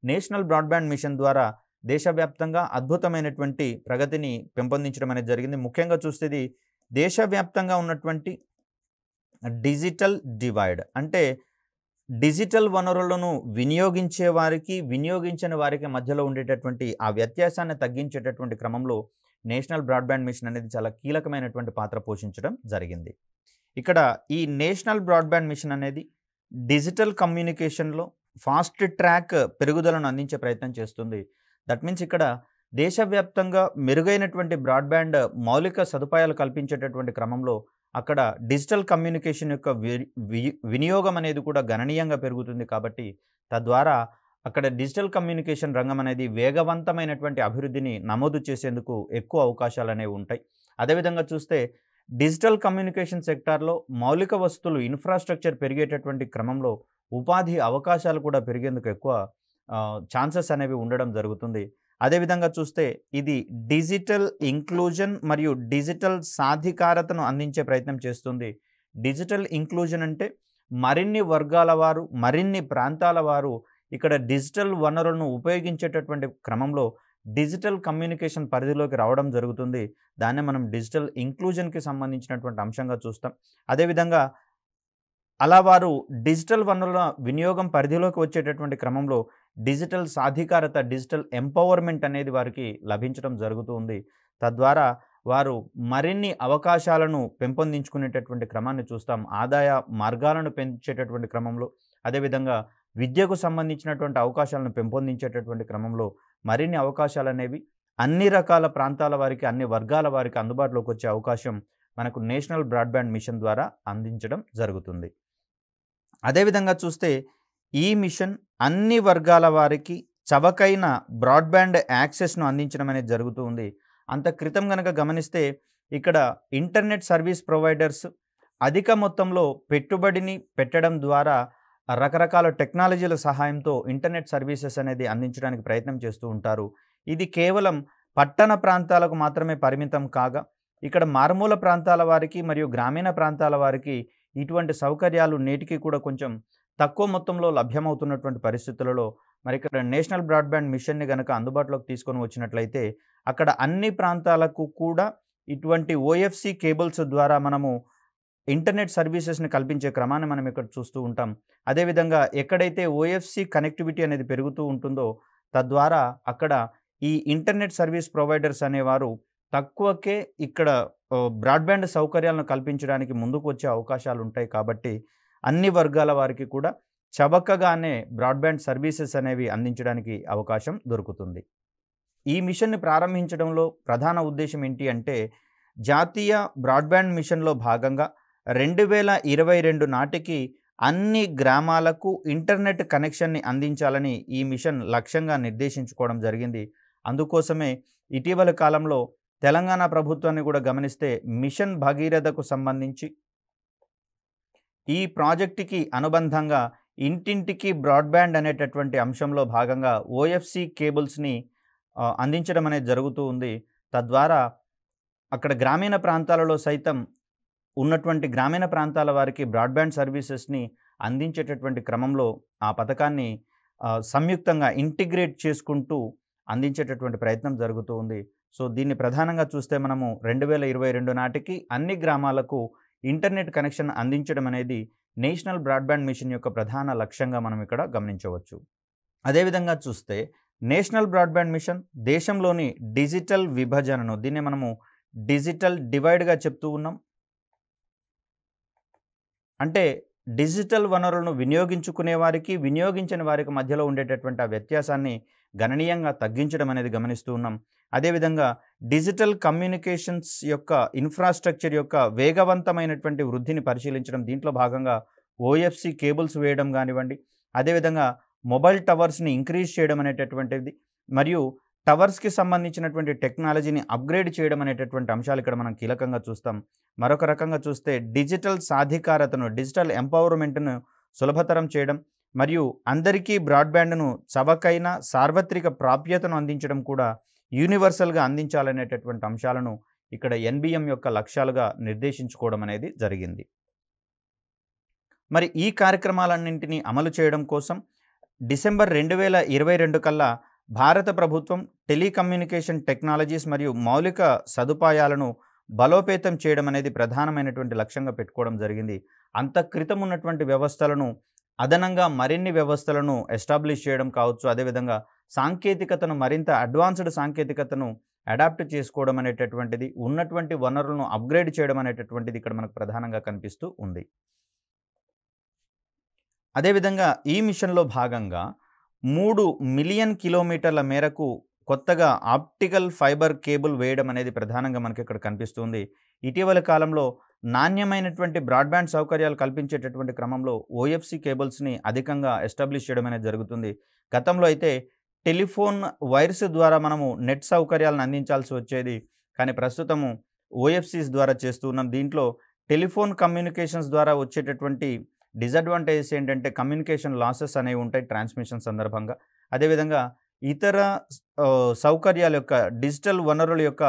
నేషనల్ బ్రాడ్‌బ్యాండ్ మిషన్ ద్వారా దేశవ్యాప్తంగా అద్భుతమైనటువంటి ప్రగతిని పెంపొందించడం అనేది జరిగింది. ముఖ్యంగా చూస్తే ఇది దేశవ్యాప్తంగా ఉన్నటువంటి డిజిటల్ డివైడ్ అంటే డిజిటల్ వనరులను వినియోగించే వారికి, వినియోగించని వారికి మధ్యలో ఉండేటటువంటి ఆ వ్యత్యాసాన్ని తగ్గించేటటువంటి క్రమంలో నేషనల్ బ్రాడ్‌బ్యాండ్ మిషన్ అనేది చాలా కీలకమైనటువంటి పాత్ర పోషించడం జరిగింది. ఇక్కడ ఈ నేషనల్ బ్రాడ్‌బ్యాండ్ మిషన్ అనేది డిజిటల్ కమ్యూనికేషన్‌లో ఫాస్ట్ ట్రాక్ పెరుగుదలను అందించే ప్రయత్నం చేస్తుంది. దట్ మీన్స్ ఇక్కడ దేశవ్యాప్తంగా మెరుగైనటువంటి బ్రాడ్‌బ్యాండ్ మౌలిక సదుపాయాలు కల్పించేటటువంటి క్రమంలో అక్కడ డిజిటల్ కమ్యూనికేషన్ యొక్క వినియోగం అనేది కూడా గణనీయంగా పెరుగుతుంది. కాబట్టి తద్వారా అక్కడ డిజిటల్ కమ్యూనికేషన్ రంగం అనేది వేగవంతమైనటువంటి అభివృద్ధిని నమోదు చేసేందుకు ఎక్కువ అవకాశాలు అనేవి ఉంటాయి. అదేవిధంగా చూస్తే డిజిటల్ కమ్యూనికేషన్ సెక్టార్‌లో మౌలిక వస్తువులు ఇన్‌ఫ్రాస్ట్రక్చర్ పెరిగేటటువంటి క్రమంలో ఉపాధి అవకాశాలు కూడా పెరిగేందుకు ఎక్కువ ఛాన్సెస్ అనేవి ఉండడం జరుగుతుంది. అదేవిధంగా చూస్తే ఇది డిజిటల్ ఇంక్లూజన్ మరియు డిజిటల్ సాధికారతను అందించే ప్రయత్నం చేస్తుంది. డిజిటల్ ఇంక్లూజన్ అంటే మరిన్ని వర్గాల వారు, మరిన్ని ప్రాంతాల వారు ఇక్కడ డిజిటల్ వనరులను ఉపయోగించేటటువంటి క్రమంలో డిజిటల్ కమ్యూనికేషన్ పరిధిలోకి రావడం జరుగుతుంది. దాన్నే మనం డిజిటల్ ఇంక్లూజన్‌కి సంబంధించినటువంటి అంశంగా చూస్తాం. అదేవిధంగా అలా వారు డిజిటల్ వనరుల వినియోగం పరిధిలోకి వచ్చేటటువంటి క్రమంలో డిజిటల్ సాధికారత, డిజిటల్ ఎంపవర్మెంట్ అనేది వారికి లభించడం జరుగుతూ ఉంది. తద్వారా వారు మరిన్ని అవకాశాలను పెంపొందించుకునేటటువంటి క్రమాన్ని చూస్తాం. ఆదాయ మార్గాలను పెంచేటటువంటి క్రమంలో, అదేవిధంగా విద్యకు సంబంధించినటువంటి అవకాశాలను పెంపొందించేటటువంటి క్రమంలో మరిన్ని అవకాశాలనేవి అన్ని రకాల ప్రాంతాల వారికి, అన్ని వర్గాల వారికి అందుబాటులోకి వచ్చే అవకాశం మనకు నేషనల్ బ్రాడ్‌బ్యాండ్ మిషన్ ద్వారా అందించడం జరుగుతుంది. అదేవిధంగా చూస్తే ఈ మిషన్ అన్ని వర్గాల వారికి చవకైన బ్రాడ్‌బ్యాండ్ యాక్సెస్‌ను అందించడం అనేది జరుగుతూ ఉంది. అంత క్రితం గనక గమనిస్తే ఇక్కడ ఇంటర్నెట్ సర్వీస్ ప్రొవైడర్స్ అధిక మొత్తంలో పెట్టుబడిని పెట్టడం ద్వారా రకరకాల టెక్నాలజీల సహాయంతో ఇంటర్నెట్ సర్వీసెస్ అనేది అందించడానికి ప్రయత్నం చేస్తూ ఉంటారు. ఇది కేవలం పట్టణ ప్రాంతాలకు మాత్రమే పరిమితం కాగా, ఇక్కడ మారుమూల ప్రాంతాల వారికి మరియు గ్రామీణ ప్రాంతాల వారికి ఇటువంటి సౌకర్యాలు నేటికి కూడా కొంచెం తక్కువ మొత్తంలో లభ్యమవుతున్నటువంటి పరిస్థితులలో మరి ఇక్కడ నేషనల్ బ్రాడ్‌బ్యాండ్ మిషన్‌ని గనక అందుబాటులోకి తీసుకొని వచ్చినట్లయితే అక్కడ అన్ని ప్రాంతాలకు కూడా ఇటువంటి ఓఎఫ్‌సి కేబుల్స్ ద్వారా మనము ఇంటర్నెట్ సర్వీసెస్‌ని కల్పించే క్రమాన్ని మనం ఇక్కడ చూస్తూ ఉంటాం. అదేవిధంగా ఎక్కడైతే ఓఎఫ్‌సి కనెక్టివిటీ అనేది పెరుగుతూ ఉంటుందో తద్వారా అక్కడ ఈ ఇంటర్నెట్ సర్వీస్ ప్రొవైడర్స్ అనేవారు తక్కువకే ఇక్కడ బ్రాడ్‌బ్యాండ్ సౌకర్యాలను కల్పించడానికి ముందుకు వచ్చే అవకాశాలు ఉంటాయి. కాబట్టి అన్ని వర్గాల వారికి కూడా చవకగానే బ్రాడ్‌బ్యాండ్ సర్వీసెస్ అనేవి అందించడానికి అవకాశం దొరుకుతుంది. ఈ మిషన్‌ని ప్రారంభించడంలో ప్రధాన ఉద్దేశ్యం ఏంటి అంటే జాతీయ బ్రాడ్‌బ్యాండ్ మిషన్‌లో భాగంగా 2022 నాటికి అన్ని గ్రామాలకు ఇంటర్నెట్ కనెక్షన్‌ని అందించాలని ఈ మిషన్ లక్ష్యంగా నిర్దేశించుకోవడం జరిగింది. అందుకోసమే ఇటీవల కాలంలో తెలంగాణ ప్రభుత్వాన్ని కూడా గమనిస్తే మిషన్ భగీరథకు సంబంధించి ఈ ప్రాజెక్టుకి అనుబంధంగా ఇంటింటికి బ్రాడ్‌బ్యాండ్ అనేటటువంటి అంశంలో భాగంగా ఓఎఫ్‌సి కేబుల్స్‌ని అందించడం అనేది జరుగుతూ ఉంది. తద్వారా అక్కడ గ్రామీణ ప్రాంతాలలో సైతం ఉన్నటువంటి గ్రామీణ ప్రాంతాల వారికి బ్రాడ్‌బ్యాండ్ సర్వీసెస్‌ని అందించేటటువంటి క్రమంలో ఆ పథకాన్ని సంయుక్తంగా ఇంటిగ్రేట్ చేసుకుంటూ అందించేటటువంటి ప్రయత్నం జరుగుతూ ఉంది. సో దీన్ని ప్రధానంగా చూస్తే మనము 2022 నాటికి అన్ని గ్రామాలకు ఇంటర్నెట్ కనెక్షన్ అందించడం అనేది నేషనల్ బ్రాడ్‌బ్యాండ్ మిషన్ యొక్క ప్రధాన లక్ష్యంగా మనం ఇక్కడ గమనించవచ్చు. అదేవిధంగా చూస్తే నేషనల్ బ్రాడ్‌బ్యాండ్ మిషన్ దేశంలోని డిజిటల్ విభజనను దీన్ని మనము డిజిటల్ డివైడ్‌గా చెప్తూ ఉన్నాం. అంటే డిజిటల్ వనరులను వినియోగించుకునే వారికి, వినియోగించని వారికి మధ్యలో ఉండేటటువంటి ఆ వ్యత్యాసాన్ని గణనీయంగా తగ్గించడం అనేది గమనిస్తూ ఉన్నాం. అదేవిధంగా డిజిటల్ కమ్యూనికేషన్స్ యొక్క ఇన్‌ఫ్రాస్ట్రక్చర్ యొక్క వేగవంతమైనటువంటి వృద్ధిని పరిశీలించడం. దీంట్లో భాగంగా ఓఎఫ్‌సి కేబుల్స్ వేయడం గానివ్వండి, అదేవిధంగా మొబైల్ టవర్స్‌ని ఇంక్రీజ్ చేయడం అనేటటువంటిది, మరియు టవర్స్‌కి సంబంధించినటువంటి టెక్నాలజీని అప్‌గ్రేడ్ చేయడం అనేటటువంటి అంశాలు ఇక్కడ మనం కీలకంగా చూస్తాం. మరొక రకంగా చూస్తే డిజిటల్ సాధికారతను, డిజిటల్ ఎంపవర్‌మెంట్‌ను సులభతరం చేయడం, మరియు అందరికీ బ్రాడ్‌బ్యాండ్‌ను చవకైన సార్వత్రిక ప్రాప్యతను అందించడం కూడా యూనివర్సల్‌గా అందించాలనేటటువంటి అంశాలను ఇక్కడ ఎన్‌బీఎం యొక్క లక్ష్యాలుగా నిర్దేశించుకోవడం అనేది జరిగింది. మరి ఈ కార్యక్రమాలన్నింటినీ అమలు చేయడం కోసం డిసెంబర్ 2022 కల్లా భారత ప్రభుత్వం టెలికమ్యూనికేషన్ టెక్నాలజీస్ మరియు మౌలిక సదుపాయాలను బలోపేతం చేయడం అనేది ప్రధానమైనటువంటి లక్ష్యంగా పెట్టుకోవడం జరిగింది. అంత క్రితం ఉన్నటువంటి వ్యవస్థలను అదనంగా మరిన్ని వ్యవస్థలను ఎస్టాబ్లిష్ చేయడం కావచ్చు, అదేవిధంగా సాంకేతికతను మరింత అడ్వాన్స్డ్ సాంకేతికతను అడాప్ట్ చేసుకోవడం అనేటటువంటిది, ఉన్నటువంటి వనరులను అప్‌గ్రేడ్ చేయడం అనేటటువంటిది ఇక్కడ మనకు ప్రధానంగా కనిపిస్తూ ఉంది. అదేవిధంగా ఈ మిషన్‌లో భాగంగా 3 మిలియన్ కిలోమీటర్ల మేరకు కొత్తగా ఆప్టికల్ ఫైబర్ కేబుల్ వేయడం అనేది ప్రధానంగా మనకి ఇక్కడ కనిపిస్తుంది. ఇటీవల కాలంలో నాణ్యమైనటువంటి బ్రాడ్‌బ్యాండ్ సౌకర్యాలు కల్పించేటటువంటి క్రమంలో ఓఎఫ్‌సి కేబుల్స్‌ని అధికంగా ఎస్టాబ్లిష్ చేయడం అనేది జరుగుతుంది. గతంలో అయితే టెలిఫోన్ వైర్స్ ద్వారా మనము నెట్ సౌకర్యాలను అందించాల్సి వచ్చేది. కానీ ప్రస్తుతము ఓఎఫ్‌సిస్ ద్వారా చేస్తూ ఉన్నాం. దీంట్లో టెలిఫోన్ కమ్యూనికేషన్స్ ద్వారా వచ్చేటటువంటి డిసడ్వాంటేజెస్ ఏంటంటే కమ్యూనికేషన్ లాసెస్ అనేవి ఉంటాయి ట్రాన్స్మిషన్ సందర్భంగా. అదేవిధంగా ఇతర సౌకర్యాల యొక్క డిజిటల్ వనరుల యొక్క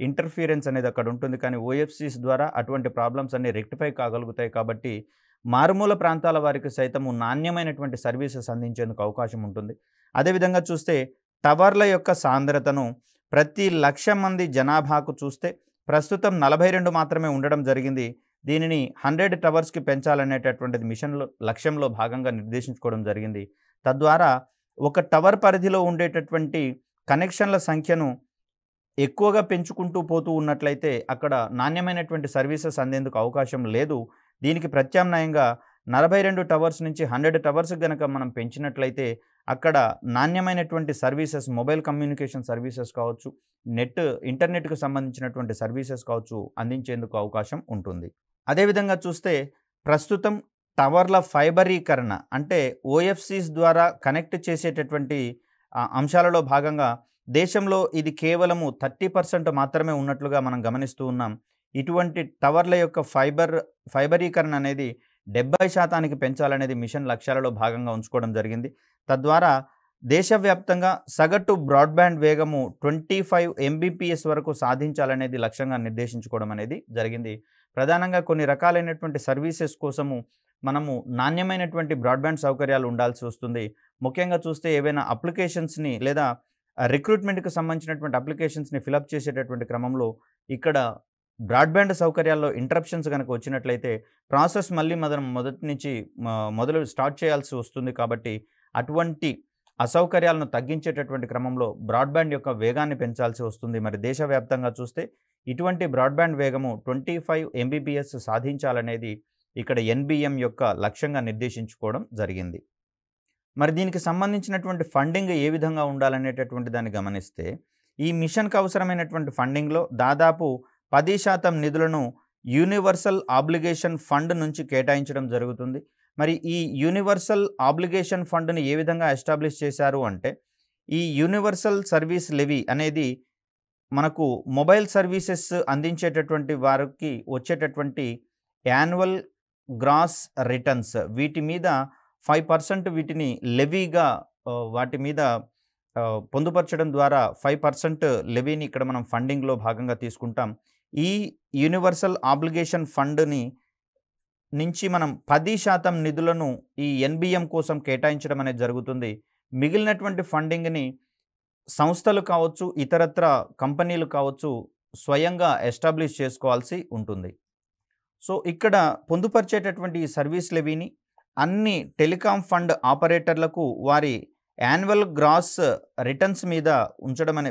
ఇంటర్ఫియరెన్స్ అనేది అక్కడ ఉంటుంది. కానీ ఓఎఫ్‌సిస్ ద్వారా అటువంటి ప్రాబ్లమ్స్ అన్నీ రెక్టిఫై కాగలుగుతాయి. కాబట్టి మారుమూల ప్రాంతాల వారికి సైతము నాణ్యమైనటువంటి సర్వీసెస్ అందించేందుకు అవకాశం ఉంటుంది. అదేవిధంగా చూస్తే టవర్ల యొక్క సాంద్రతను ప్రతి 1,00,000 మంది జనాభాకు చూస్తే ప్రస్తుతం 42 మాత్రమే ఉండడం జరిగింది. దీనిని 100 టవర్స్‌కి పెంచాలనేటటువంటిది మిషన్‌లో లక్ష్యంలో భాగంగా నిర్దేశించుకోవడం జరిగింది. తద్వారా ఒక టవర్ పరిధిలో ఉండేటటువంటి కనెక్షన్ల సంఖ్యను ఎక్కువగా పెంచుకుంటూ పోతూ ఉన్నట్లయితే అక్కడ నాణ్యమైనటువంటి సర్వీసెస్ అందేందుకు అవకాశం లేదు. దీనికి ప్రత్యామ్నాయంగా 42 టవర్స్ నుంచి 100 టవర్స్‌కి గనక మనం పెంచినట్లయితే అక్కడ నాణ్యమైనటువంటి సర్వీసెస్, మొబైల్ కమ్యూనికేషన్ సర్వీసెస్ కావచ్చు, ఇంటర్నెట్‌కి సంబంధించినటువంటి సర్వీసెస్ కావచ్చు అందించేందుకు అవకాశం ఉంటుంది. అదేవిధంగా చూస్తే ప్రస్తుతం టవర్ల ఫైబరీకరణ అంటే ఓఎఫ్‌సిస్ ద్వారా కనెక్ట్ చేసేటటువంటి అంశాలలో భాగంగా దేశంలో ఇది కేవలము 30% మాత్రమే ఉన్నట్లుగా మనం గమనిస్తూ ఉన్నాం. ఇటువంటి టవర్ల యొక్క ఫైబరీకరణ అనేది 70% పెంచాలనేది మిషన్ లక్ష్యాలలో భాగంగా ఉంచుకోవడం జరిగింది. తద్వారా దేశవ్యాప్తంగా సగటు బ్రాడ్‌బ్యాండ్ వేగము 25 ఎంబీపీఎస్ వరకు సాధించాలనేది లక్ష్యంగా నిర్దేశించుకోవడం అనేది జరిగింది. ప్రధానంగా కొన్ని రకాలైనటువంటి సర్వీసెస్ కోసము మనము నాణ్యమైనటువంటి బ్రాడ్‌బ్యాండ్ సౌకర్యాలు ఉండాల్సి వస్తుంది. ముఖ్యంగా చూస్తే ఏవైనా అప్లికేషన్స్‌ని లేదా రిక్రూట్మెంట్‌కి సంబంధించినటువంటి అప్లికేషన్స్‌ని ఫిలప్ చేసేటటువంటి క్రమంలో ఇక్కడ బ్రాడ్‌బ్యాండ్ సౌకర్యాల్లో ఇంటరప్షన్స్ గనక వచ్చినట్లయితే ప్రాసెస్ మళ్ళీ మనం మొదటి నుంచి మొదలు స్టార్ట్ చేయాల్సి వస్తుంది. కాబట్టి అటువంటి అసౌకర్యాలను తగ్గించేటటువంటి క్రమంలో బ్రాడ్‌బ్యాండ్ యొక్క వేగాన్ని పెంచాల్సి వస్తుంది. మరి దేశవ్యాప్తంగా చూస్తే ఇటువంటి బ్రాడ్‌బ్యాండ్ వేగము 25 ఎంబీపీఎస్ సాధించాలనేది ఇక్కడ ఎన్‌బీఎం యొక్క లక్ష్యంగా నిర్దేశించుకోవడం జరిగింది. మరి దీనికి సంబంధించినటువంటి ఫండింగ్ ఏ విధంగా ఉండాలనేటటువంటి దాన్ని గమనిస్తే ఈ మిషన్‌కి అవసరమైనటువంటి ఫండింగ్‌లో దాదాపు 10% నిధులను యూనివర్సల్ ఆబ్లిగేషన్ ఫండ్ నుంచి కేటాయించడం జరుగుతుంది. మరి ఈ యూనివర్సల్ ఆబ్లిగేషన్ ఫండ్‌ని ఏ విధంగా ఎస్టాబ్లిష్ చేశారు అంటే ఈ యూనివర్సల్ సర్వీస్ లెవీ అనేది మనకు మొబైల్ సర్వీసెస్ అందించేటటువంటి వారికి వచ్చేటటువంటి యాన్యువల్ గ్రాస్ రిటర్న్స్ వీటి మీద 5% వీటిని లెవీగా వాటి మీద పొందుపరచడం ద్వారా 5% లెవీని ఇక్కడ మనం ఫండింగ్‌లో భాగంగా తీసుకుంటాం. ఈ యూనివర్సల్ ఆబ్లిగేషన్ ఫండ్‌ని నుంచి మనం 10% నిధులను ఈ ఎన్‌బీఎం కోసం కేటాయించడం అనేది జరుగుతుంది. మిగిలినటువంటి ఫండింగ్‌ని సంస్థలు కావచ్చు, ఇతరత్ర కంపెనీలు కావచ్చు స్వయంగా ఎస్టాబ్లిష్ చేసుకోవాల్సి ఉంటుంది. సో ఇక్కడ పొందుపరిచేటటువంటి ఈ సర్వీస్ లెవీని అన్ని టెలికాం ఫండ్ ఆపరేటర్లకు వారి యాన్యువల్ గ్రాస్ రిటర్న్స్ మీద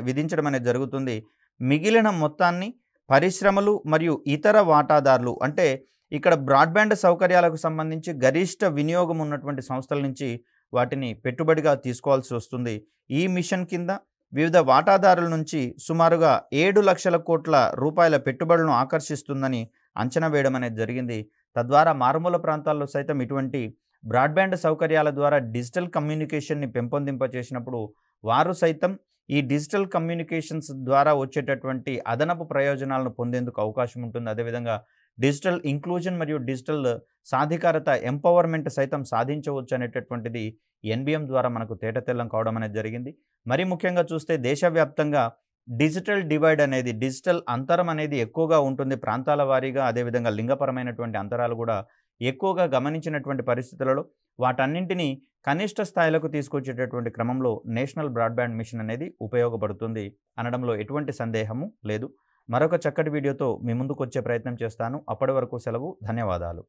విధించడం అనేది జరుగుతుంది. మిగిలిన మొత్తాన్ని పరిశ్రమలు మరియు ఇతర వాటాదారులు అంటే ఇక్కడ బ్రాడ్‌బ్యాండ్ సౌకర్యాలకు సంబంధించి గరిష్ట వినియోగం ఉన్నటువంటి సంస్థల నుంచి వాటిని పెట్టుబడిగా తీసుకోవాల్సి వస్తుంది. ఈ మిషన్ కింద వివిధ వాటాదారుల నుంచి సుమారుగా 7,00,00,000 రూపాయల పెట్టుబడులను ఆకర్షిస్తుందని అంచనా వేయడం అనేది జరిగింది. తద్వారా మారుమూల ప్రాంతాల్లో సైతం ఇటువంటి బ్రాడ్‌బ్యాండ్ సౌకర్యాల ద్వారా డిజిటల్ కమ్యూనికేషన్‌ని పెంపొందింపచేసినప్పుడు వారు సైతం ఈ డిజిటల్ కమ్యూనికేషన్స్ ద్వారా వచ్చేటటువంటి అదనపు ప్రయోజనాలను పొందేందుకు అవకాశం ఉంటుంది. అదేవిధంగా డిజిటల్ ఇంక్లూజన్ మరియు డిజిటల్ సాధికారత ఎంపవర్మెంట్ సైతం సాధించవచ్చు అనేటటువంటిది ఎన్బిఎం ద్వారా మనకు తేటతెల్లం కావడం అనేది జరిగింది. మరి ముఖ్యంగా చూస్తే దేశవ్యాప్తంగా డిజిటల్ డివైడ్ అనేది, డిజిటల్ అంతరం అనేది ఎక్కువగా ఉంటుంది ప్రాంతాల వారీగా. అదేవిధంగా లింగపరమైనటువంటి అంతరాలు కూడా ఎక్కువగా గమనించినటువంటి పరిస్థితులలో వాటన్నింటినీ కనిష్ట స్థాయిలకు తీసుకొచ్చేటటువంటి క్రమంలో నేషనల్ బ్రాడ్‌బ్యాండ్ మిషన్ అనేది ఉపయోగపడుతుంది అనడంలో ఎటువంటి సందేహము లేదు. మరొక చక్కటి వీడియోతో మీ ముందుకు వచ్చే ప్రయత్నం చేస్తాను. అప్పటి వరకు సెలవు. ధన్యవాదాలు.